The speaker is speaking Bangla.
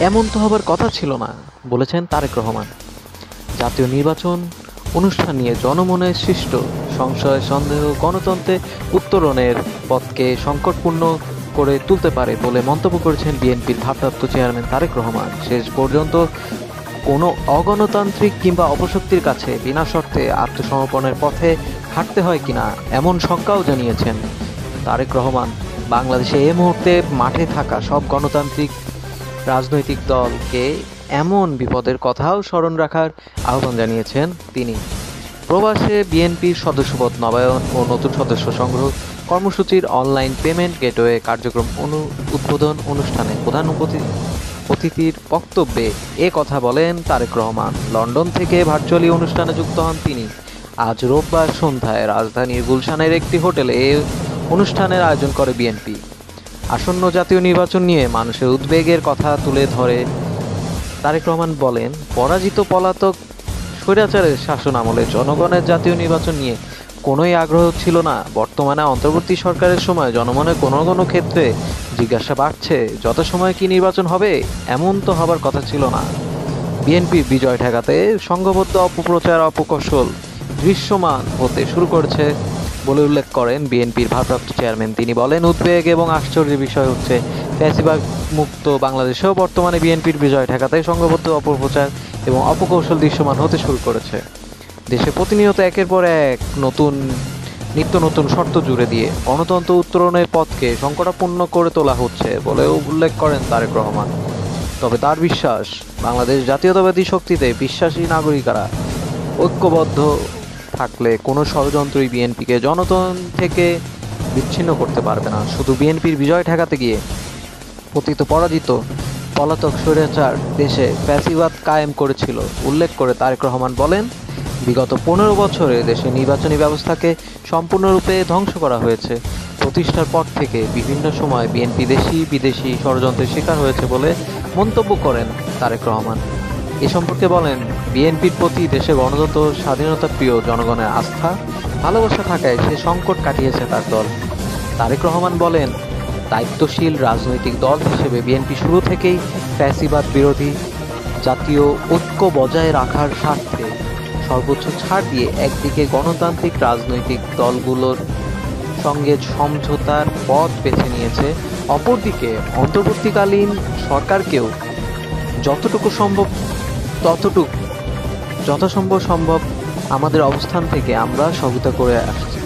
এমন তো হবার কথা ছিল না, বলেছেন তারেক রহমান। জাতীয় নির্বাচন অনুষ্ঠান নিয়ে জনমনে সৃষ্ট সংশয় সন্দেহ গণতন্ত্রে উত্তরণের পথকে সংকটপূর্ণ করে তুলতে পারে বলে মন্তব্য করেছেন বিএনপির ভারপ্রাপ্ত চেয়ারম্যান তারেক রহমান। শেষ পর্যন্ত কোনো অগণতান্ত্রিক কিংবা অপশক্তির কাছে বিনা শর্তে আত্মসমর্পণের পথে হাঁটতে হয় কিনা এমন শঙ্কাও জানিয়েছেন তারেক রহমান। বাংলাদেশে এই মুহূর্তে মাঠে থাকা সব গণতান্ত্রিক রাজনৈতিক দলকে এমন বিপদের কথাও স্মরণ রাখার আহ্বান জানিয়েছেন তিনি। প্রবাসে বিএনপির সদস্যপদ নবায়ন ও নতুন সদস্য সংগ্রহ কর্মসূচির অনলাইন পেমেন্ট গেটওয়ে কার্যক্রম উদ্বোধন অনুষ্ঠানে প্রধান অতিথির বক্তব্যে এ কথা বলেন তারেক রহমান। লন্ডন থেকে ভার্চুয়ালি অনুষ্ঠানে যুক্ত হন তিনি। আজ রোববার সন্ধ্যায় রাজধানীর গুলশানের একটি হোটেলে এ অনুষ্ঠানের আয়োজন করে বিএনপি। আসন্ন জাতীয় নির্বাচন নিয়ে মানুষের উদ্বেগের কথা তুলে ধরে তারেক রহমান বলেন, পরাজিত পলাতক স্বৈরাচারের শাসন আমলে জনগণের জাতীয় নির্বাচন নিয়ে কোনোই আগ্রহ ছিল না। বর্তমানে অন্তর্বর্তী সরকারের সময় জনমনে কোনো কোনো ক্ষেত্রে জিজ্ঞাসা বাড়ছে, যত সময় কি নির্বাচন হবে, এমন তো হবার কথা ছিল না। বিএনপির বিজয় ঠেকাতে সংঘবদ্ধ অপপ্রচার অপকৌশল দৃশ্যমান হতে শুরু করেছে বলে উল্লেখ করেন বিএনপির ভারপ্রাপ্ত চেয়ারম্যান। তিনি বলেন, উদ্বেগ এবং আশ্চর্যের বিষয় হচ্ছে ফ্যাসিবাদ মুক্ত বাংলাদেশেও বর্তমানে বিএনপির বিজয় ঠেকাতে সংঘবদ্ধ অপপ্রচার এবং অপকৌশল দৃশ্যমান হতে শুরু করেছে। দেশে প্রতিনিয়ত একের পর এক নিত্য নতুন শর্ত জুড়ে দিয়ে গণতন্ত্র উত্তরণের পথকে সংকটাপন্ন করে তোলা হচ্ছে বলেও উল্লেখ করেন তারেক রহমান। তবে তার বিশ্বাস, বাংলাদেশ জাতীয়তাবাদী শক্তিতে বিশ্বাসী নাগরিকরা ঐক্যবদ্ধ থাকলে কোনো ষড়যন্ত্রই বিএনপিকে জনগণ থেকে বিচ্ছিন্ন করতে পারবে না। শুধু বিএনপির বিজয় ঠেকাতে গিয়ে পরাজিত পলাতক স্বৈরাচার দেশে ফ্যাসিবাদ কায়েম করেছিল উল্লেখ করে তারেক রহমান বলেন, বিগত 15 বছরে দেশে নির্বাচনী ব্যবস্থাকে সম্পূর্ণরূপে ধ্বংস করা হয়েছে। প্রতিষ্ঠার পর থেকে বিভিন্ন সময় বিএনপি দেশি বিদেশি ষড়যন্ত্রের শিকার হয়েছে বলে মন্তব্য করেন তারেক রহমান। এ সম্পর্কে বলেন, বিএনপির প্রতি দেশে গণতন্ত্র স্বাধীনতা প্রিয় জনগণের আস্থা ভালোবাসা থাকায় সে সংকট কাটিয়েছে তার দল। তারেক রহমান বলেন, দায়িত্বশীল রাজনৈতিক দল হিসেবে বিএনপি শুরু থেকেই ফ্যাসিবাদ বিরোধী জাতীয় ঐক্য বজায় রাখার স্বার্থে সর্বোচ্চ ছাড় দিয়ে একদিকে গণতান্ত্রিক রাজনৈতিক দলগুলোর সঙ্গে সমঝোতার পথ বেছে নিয়েছে, অপরদিকে অন্তর্বর্তীকালীন সরকারকেও যথাসম্ভব আমাদের অবস্থান থেকে আমরা সহযোগিতা করে আসছি।